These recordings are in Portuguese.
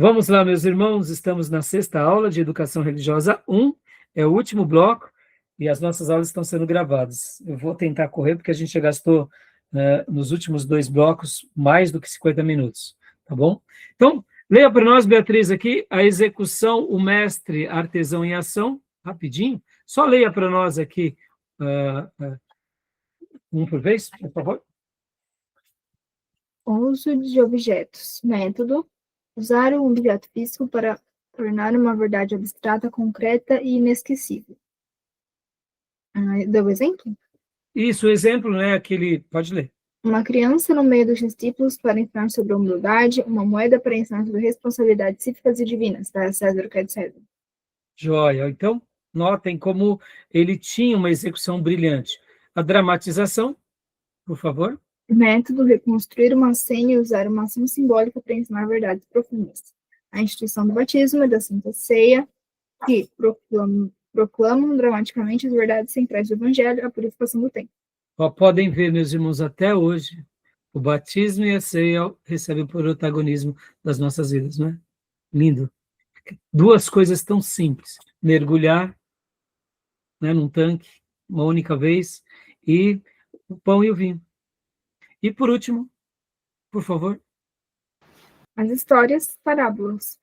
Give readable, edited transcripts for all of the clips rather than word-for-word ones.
Vamos lá, meus irmãos, estamos na sexta aula de Educação Religiosa 1, é o último bloco, e as nossas aulas estão sendo gravadas. Eu vou tentar correr, porque a gente já gastou, nos últimos 2 blocos, mais do que 50 minutos, tá bom? Então, leia para nós, Beatriz, aqui, a execução, o mestre artesão em ação, rapidinho, só leia para nós aqui, um por vez, por favor. Uso de objetos. Método: usar um objeto físico para tornar uma verdade abstrata, concreta e inesquecível. Deu exemplo? Isso, o exemplo, né, aquele, pode ler. Uma criança no meio dos discípulos para ensinar sobre a humildade, uma moeda para ensinar sobre responsabilidades cívicas e divinas, dar a César o que é de César. Joia. Então, notem como ele tinha uma execução brilhante. A dramatização, por favor. Método: reconstruir uma cena e usar uma ação simbólica para ensinar verdades profundas. A instituição do batismo e da Santa Ceia, que proclamam dramaticamente as verdades centrais do Evangelho, a purificação do tempo. Podem ver, meus irmãos, até hoje, o batismo e a ceia recebem o protagonismo das nossas vidas, não é? Lindo. 2 coisas tão simples: mergulhar, né, num tanque, uma única vez, e o pão e o vinho. E por último, por favor. As histórias, parábolas.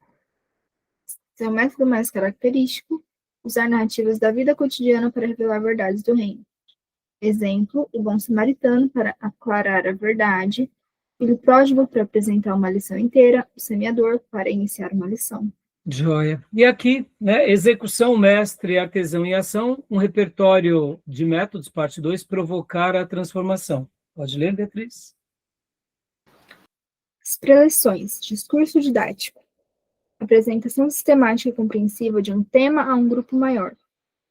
Seu método mais característico: usar narrativas da vida cotidiana para revelar verdades do reino. Exemplo: o bom samaritano para aclarar a verdade, o filho pródigo para apresentar uma lição inteira, o semeador para iniciar uma lição. Joia. E aqui, né, execução, mestre, artesão em ação, um repertório de métodos, parte 2, provocar a transformação. Pode ler, Beatriz? As preleções, discurso didático. Apresentação sistemática e compreensiva de um tema a um grupo maior.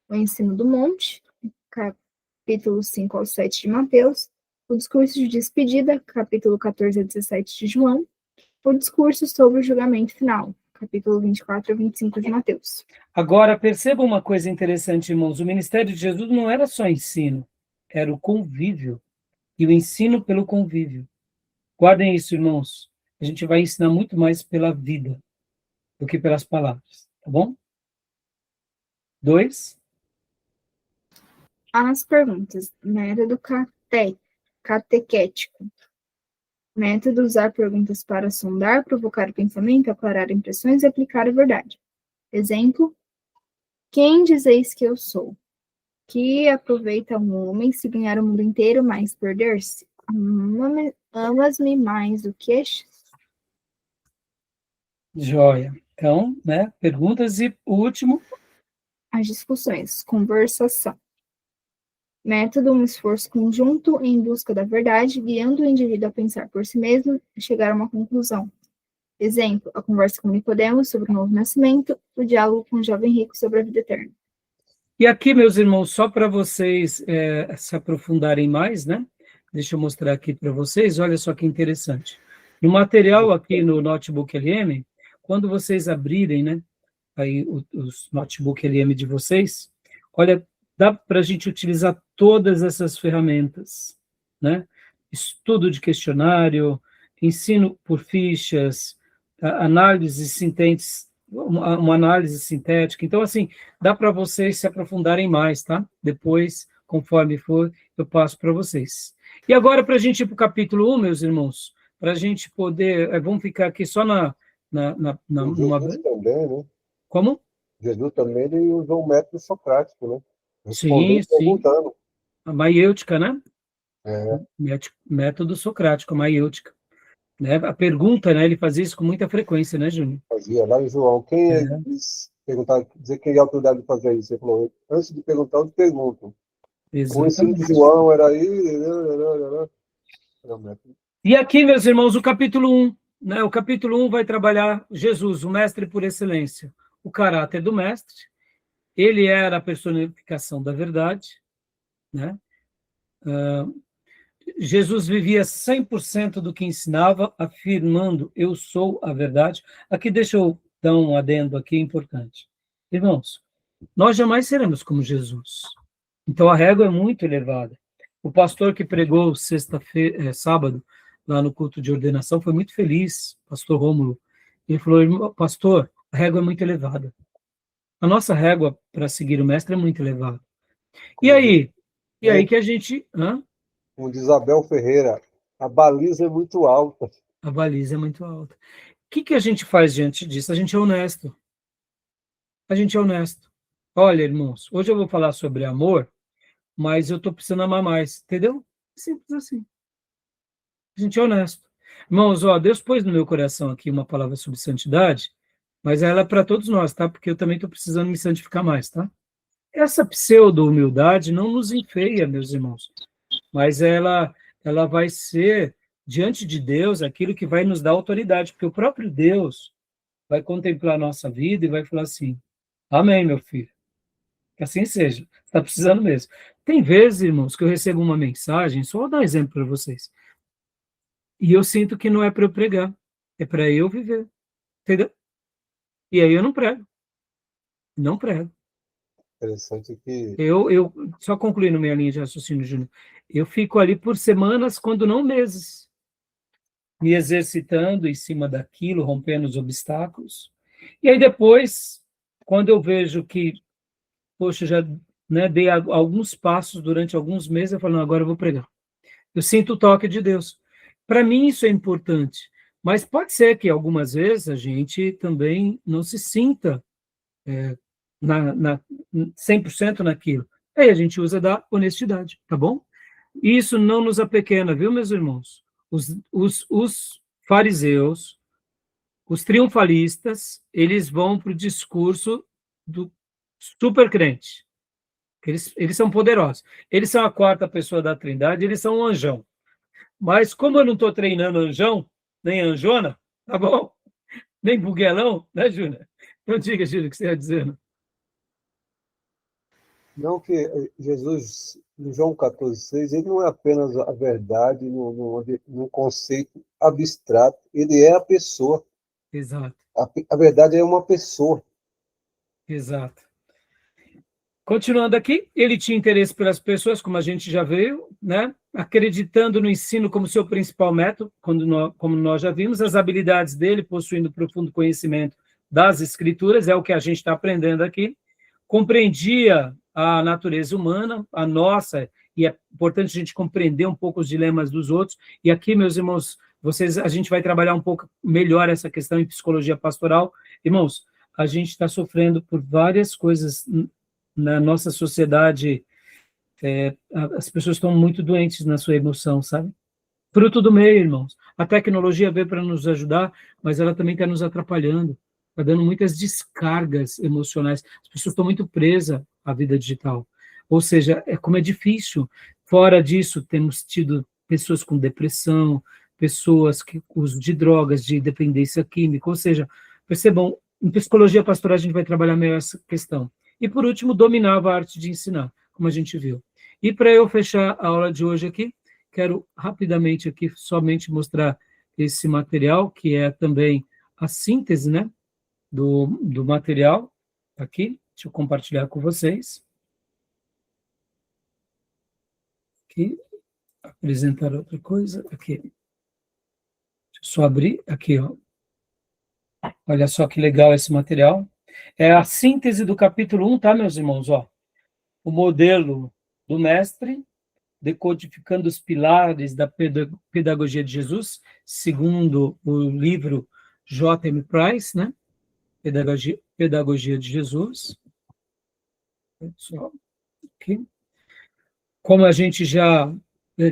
O ensino do monte, capítulo 5 ao 7 de Mateus. O discurso de despedida, capítulo 14 a 17 de João. O discurso sobre o julgamento final, capítulo 24 a 25 de Mateus. Agora, perceba uma coisa interessante, irmãos. O ministério de Jesus não era só ensino, era o convívio. E o ensino pelo convívio. Guardem isso, irmãos. A gente vai ensinar muito mais pela vida do que pelas palavras, tá bom? 2. As perguntas. Método catequético. Método: usar perguntas para sondar, provocar o pensamento, aclarar impressões e aplicar a verdade. Exemplo: quem dizeis que eu sou? Que aproveita um homem se ganhar o mundo inteiro, mas perder-se? Amas-me mais do que estes? Joia. Então, né, perguntas e o último. As discussões. Conversação. Método: um esforço conjunto em busca da verdade, guiando o indivíduo a pensar por si mesmo e chegar a uma conclusão. Exemplo: a conversa com Nicodemos sobre o novo nascimento, o diálogo com o jovem rico sobre a vida eterna. E aqui, meus irmãos, só para vocês se aprofundarem mais, né? Deixa eu mostrar aqui para vocês, olha só que interessante. No material aqui no Notebook LM, quando vocês abrirem, né, aí os Notebook LM de vocês, olha, dá para a gente utilizar todas essas ferramentas, né? Estudo de questionário, ensino por fichas, análise sintética, uma análise sintética. Então, assim, dá para vocês se aprofundarem mais, tá? Depois, conforme for, eu passo para vocês. E agora, para a gente ir para o capítulo 1, meus irmãos, para a gente poder, vamos ficar aqui só numa... Jesus também, né? Como? Jesus também ele usou um método socrático, né? Sim, Respondendo, perguntando. A maiêutica, né? É. Método socrático, a maiêutica. Né? A pergunta, né? Ele fazia isso com muita frequência, né, Júnior? Fazia lá em João. Quem dizer quem é a autoridade de fazer isso? Ele falou: antes de perguntar, eu te pergunto. O ensino de João era aí. E aqui, meus irmãos, o capítulo 1. Né? O capítulo 1 vai trabalhar Jesus, o mestre por excelência. O caráter do mestre. Ele era a personificação da verdade. Né? Jesus vivia 100% do que ensinava, afirmando: eu sou a verdade. Aqui deixa eu dar um adendo aqui importante. Irmãos, nós jamais seremos como Jesus. Então a régua é muito elevada. O pastor que pregou sábado, lá no culto de ordenação, foi muito feliz, pastor Rômulo. Ele falou, pastor, a régua é muito elevada. A nossa régua para seguir o mestre é muito elevada. E aí? E aí que a gente... Como diz Abel Ferreira, a baliza é muito alta. A baliza é muito alta. O que a gente faz diante disso? A gente é honesto. A gente é honesto. Olha, irmãos, hoje eu vou falar sobre amor, mas eu estou precisando amar mais, entendeu? Simples assim. A gente é honesto. Irmãos, Deus pôs no meu coração aqui uma palavra sobre santidade, mas ela é para todos nós, tá? Porque eu também estou precisando me santificar mais, tá? Essa pseudo-humildade não nos enfeia, meus irmãos, mas ela vai ser, diante de Deus, aquilo que vai nos dar autoridade, porque o próprio Deus vai contemplar a nossa vida e vai falar assim, amém, meu filho. Que assim seja. Está precisando mesmo. Tem vezes, irmãos, que eu recebo uma mensagem, só vou dar um exemplo para vocês, e eu sinto que não é para eu pregar, é para eu viver. Entendeu? E aí eu não prego. Não prego. Interessante que... Eu só concluindo minha linha de raciocínio, Júnior, eu fico ali por semanas, quando não meses, me exercitando em cima daquilo, rompendo os obstáculos. E aí depois, quando eu vejo que, poxa, já dei alguns passos durante alguns meses, eu falo, não, agora eu vou pregar. Eu sinto o toque de Deus. Para mim isso é importante, mas pode ser que algumas vezes a gente também não se sinta 100% naquilo. Aí a gente usa da honestidade, tá bom? Isso não nos apequena, viu, meus irmãos? Os fariseus, os triunfalistas, eles vão para o discurso do supercrente. Eles são poderosos. Eles são a quarta pessoa da Trindade, eles são um anjão. Mas como eu não estou treinando anjão, nem anjona, tá bom? Nem buguelão, né, Júnior? Então diga, Júnior, o que você ia dizendo. Não que Jesus, em João 14,6, ele não é apenas a verdade num conceito abstrato, ele é a pessoa. Exato. A verdade é uma pessoa. Exato. Continuando aqui, ele tinha interesse pelas pessoas, como a gente já veio, né? Acreditando no ensino como seu principal método, como nós já vimos, as habilidades dele, possuindo profundo conhecimento das escrituras, é o que a gente está aprendendo aqui, compreendia a natureza humana, a nossa, e é importante a gente compreender um pouco os dilemas dos outros, e aqui, meus irmãos, a gente vai trabalhar um pouco melhor essa questão em psicologia pastoral. Irmãos, a gente está sofrendo por várias coisas na nossa sociedade, as pessoas estão muito doentes na sua emoção, sabe? Fruto do meio, irmãos. A tecnologia veio para nos ajudar, mas ela também está nos atrapalhando, está dando muitas descargas emocionais. As pessoas estão muito presas à vida digital. Ou seja, como é difícil. Fora disso, temos tido pessoas com depressão, pessoas que usam de drogas, de dependência química. Ou seja, percebam, em psicologia pastoral a gente vai trabalhar melhor essa questão. E, por último, dominava a arte de ensinar, como a gente viu. E para eu fechar a aula de hoje aqui, quero rapidamente aqui somente mostrar esse material, que é também a síntese, né, do material. Aqui, deixa eu compartilhar com vocês. Aqui, apresentar outra coisa. Aqui. Deixa eu só abrir. Aqui, ó. Olha só que legal esse material. É a síntese do capítulo 1, tá, meus irmãos? Ó, o modelo do mestre, decodificando os pilares da pedagogia de Jesus, segundo o livro J.M. Price, né? Pedagogia de Jesus. Só aqui. Como a gente já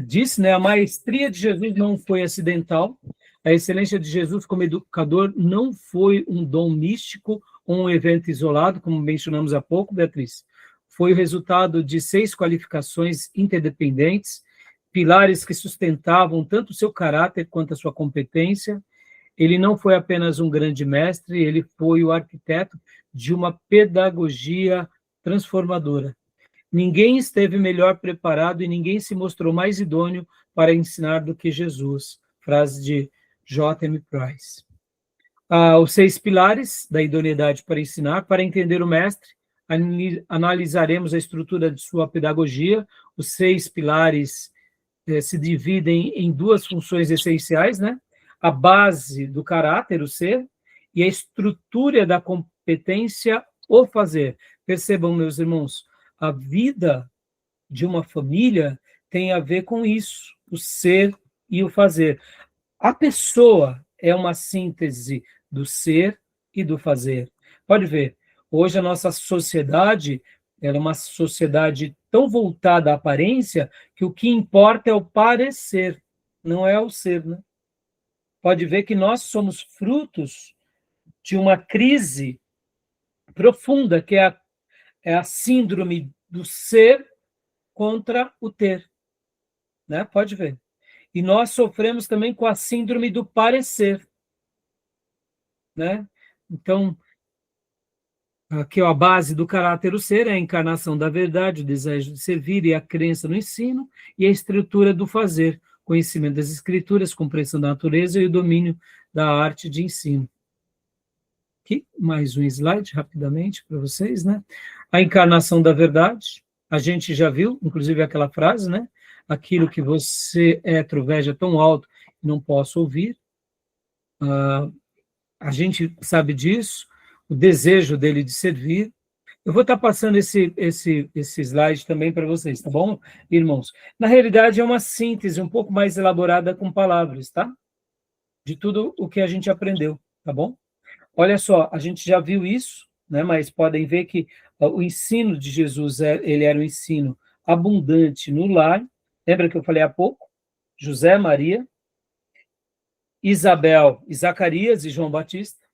disse, né, a maestria de Jesus não foi acidental. A excelência de Jesus como educador não foi um dom místico ou um evento isolado, como mencionamos há pouco, Beatriz. Foi o resultado de 6 qualificações interdependentes, pilares que sustentavam tanto o seu caráter quanto a sua competência. Ele não foi apenas um grande mestre, ele foi o arquiteto de uma pedagogia transformadora. Ninguém esteve melhor preparado e ninguém se mostrou mais idôneo para ensinar do que Jesus. Frase de J.M. Price. Os 6 pilares da idoneidade para ensinar. Para entender o mestre, analisaremos a estrutura de sua pedagogia. Os 6 pilares se dividem em 2 funções essenciais, né? A base do caráter, o ser, e a estrutura da competência, o fazer. Percebam, meus irmãos, a vida de uma família tem a ver com isso, o ser e o fazer. A pessoa é uma síntese do ser e do fazer. Pode ver, hoje a nossa sociedade ela é uma sociedade tão voltada à aparência que o que importa é o parecer, não é o ser, né? Pode ver que nós somos frutos de uma crise profunda, que é a síndrome do ser contra o ter, né? Pode ver. E nós sofremos também com a síndrome do parecer, né? Então, aqui ó, a base do caráter o ser é a encarnação da verdade, o desejo de servir e a crença no ensino, e a estrutura do fazer, conhecimento das escrituras, compreensão da natureza e o domínio da arte de ensino. Aqui, mais um slide, rapidamente, para vocês, né? A encarnação da verdade, a gente já viu, inclusive aquela frase, né? Aquilo que você troveja tão alto que não posso ouvir. A gente sabe disso, o desejo dele de servir. Eu vou estar passando esse slide também para vocês, tá bom, irmãos? Na realidade, é uma síntese um pouco mais elaborada com palavras, tá? De tudo o que a gente aprendeu, tá bom? Olha só, a gente já viu isso, né? Mas podem ver que o ensino de Jesus, ele era um ensino abundante no lar. Lembra que eu falei há pouco? José, Maria, Isabel, e Zacarias e João Batista.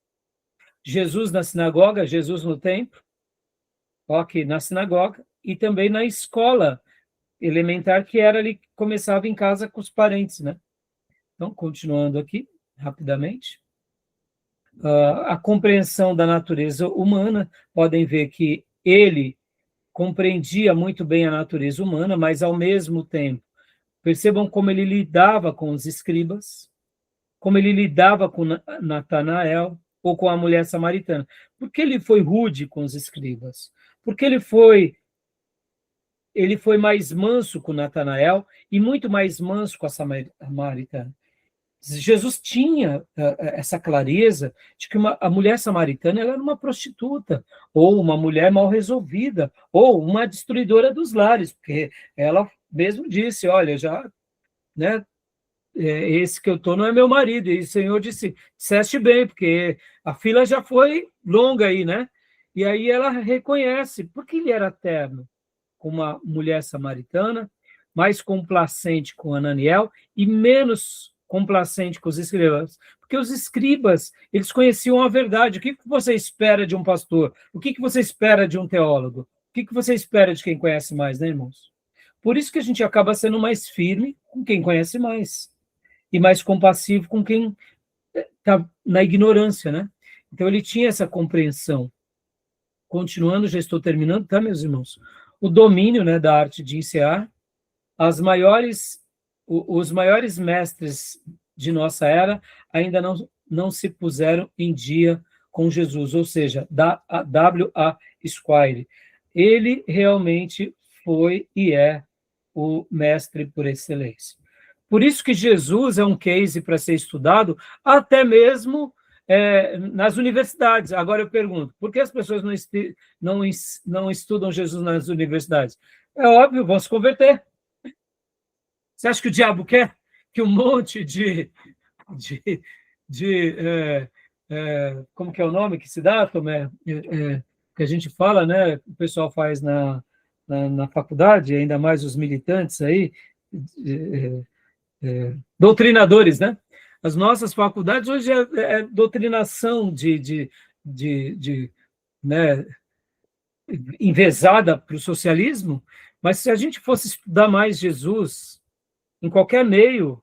Jesus na sinagoga, Jesus no templo, ok, na sinagoga, e também na escola elementar, que era ali, começava em casa com os parentes, né? Então, continuando aqui, rapidamente. A compreensão da natureza humana, podem ver que ele compreendia muito bem a natureza humana, mas, ao mesmo tempo, percebam como ele lidava com os escribas, como ele lidava com Natanael, ou com a mulher samaritana. Por que ele foi rude com os escribas? Porque ele foi mais manso com Natanael e muito mais manso com a samaritana. Jesus tinha essa clareza de que a mulher samaritana ela era uma prostituta, ou uma mulher mal resolvida, ou uma destruidora dos lares, porque ela mesmo disse, olha, já, né, esse que eu estou não é meu marido, e o Senhor disseste bem, porque a fila já foi longa aí, né? E aí ela reconhece, porque ele era terno com uma mulher samaritana, mais complacente com Ananiel e menos complacente com os escribas, porque os escribas, eles conheciam a verdade. O que você espera de um pastor? O que você espera de um teólogo? O que você espera de quem conhece mais, né, irmãos? Por isso que a gente acaba sendo mais firme com quem conhece mais, e mais compassivo com quem está na ignorância, né? Então, ele tinha essa compreensão. Continuando, já estou terminando, tá, meus irmãos? O domínio, né, da arte de ensinar. Os maiores mestres de nossa era ainda não se puseram em dia com Jesus, ou seja, W.A. Squire. Ele realmente foi e é o mestre por excelência. Por isso que Jesus é um case para ser estudado, até mesmo nas universidades. Agora eu pergunto, por que as pessoas não estudam Jesus nas universidades? É óbvio, vão se converter. Você acha que o diabo quer que um monte de como que é o nome que se dá, Tomé? Que a gente fala, né? O pessoal faz na faculdade, ainda mais os militantes aí, doutrinadores, né? As nossas faculdades hoje é doutrinação né, envezada para o socialismo, mas se a gente fosse estudar mais Jesus em qualquer meio,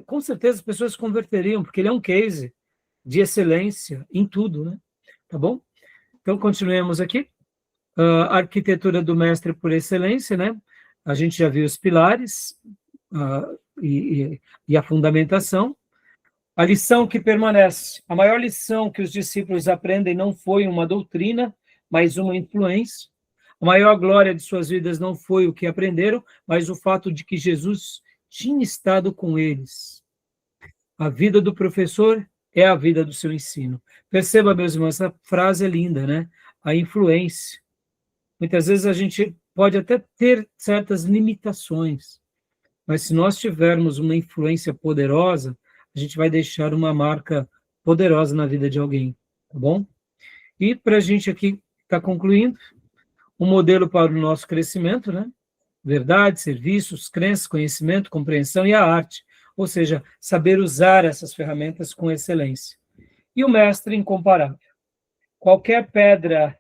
com certeza as pessoas se converteriam, porque ele é um case de excelência em tudo, né? Tá bom? Então, continuemos aqui. A arquitetura do mestre por excelência, né? A gente já viu os pilares, e a fundamentação. A lição que permanece. A maior lição que os discípulos aprendem não foi uma doutrina, mas uma influência. A maior glória de suas vidas não foi o que aprenderam, mas o fato de que Jesus tinha estado com eles. A vida do professor é a vida do seu ensino. Perceba, meus irmãos, essa frase é linda, né? A influência. Muitas vezes a gente pode até ter certas limitações, mas se nós tivermos uma influência poderosa, a gente vai deixar uma marca poderosa na vida de alguém, tá bom? E para a gente aqui estar concluindo, um modelo para o nosso crescimento, né? Verdade, serviços, crenças, conhecimento, compreensão e a arte, ou seja, saber usar essas ferramentas com excelência. E o mestre incomparável. Qualquer pedra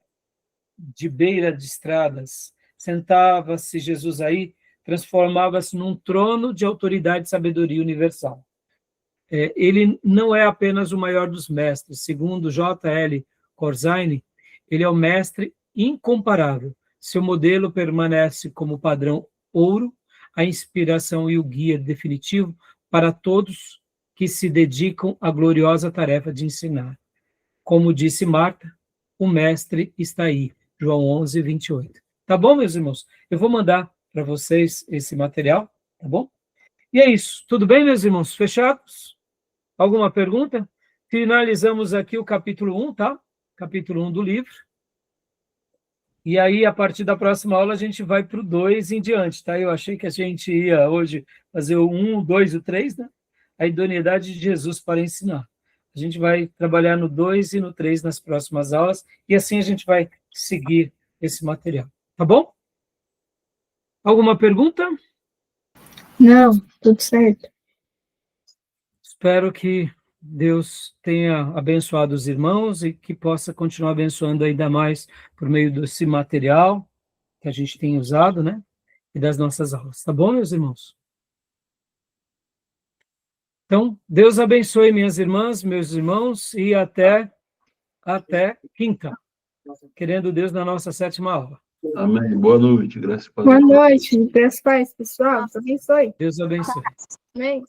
de beira de estradas, sentava-se Jesus aí, transformava-se num trono de autoridade e sabedoria universal. Ele não é apenas o maior dos mestres, segundo J.L. Corzine, ele é o mestre incomparável. Seu modelo permanece como padrão ouro, a inspiração e o guia definitivo para todos que se dedicam à gloriosa tarefa de ensinar. Como disse Marta, o mestre está aí. João 11, 28. Tá bom, meus irmãos? Eu vou mandar para vocês esse material, tá bom? E é isso. Tudo bem, meus irmãos? Fechados? Alguma pergunta? Finalizamos aqui o capítulo 1, tá? Capítulo 1 do livro. E aí, a partir da próxima aula, a gente vai para o 2 em diante, tá? Eu achei que a gente ia hoje fazer o 1, o 2 e o 3, né? A idoneidade de Jesus para ensinar. A gente vai trabalhar no 2 e no 3 nas próximas aulas, e assim a gente vai seguir esse material. Tá bom? Alguma pergunta? Não, tudo certo. Espero que Deus tenha abençoado os irmãos e que possa continuar abençoando ainda mais por meio desse material que a gente tem usado, né? E das nossas aulas. Tá bom, meus irmãos? Então, Deus abençoe minhas irmãs, meus irmãos, e até quinta. Querendo Deus na nossa 7ª aula. Amém. Boa noite. Graças a Deus. Boa noite. Graças a Deus, pessoal. Deus abençoe. Deus abençoe. Amém.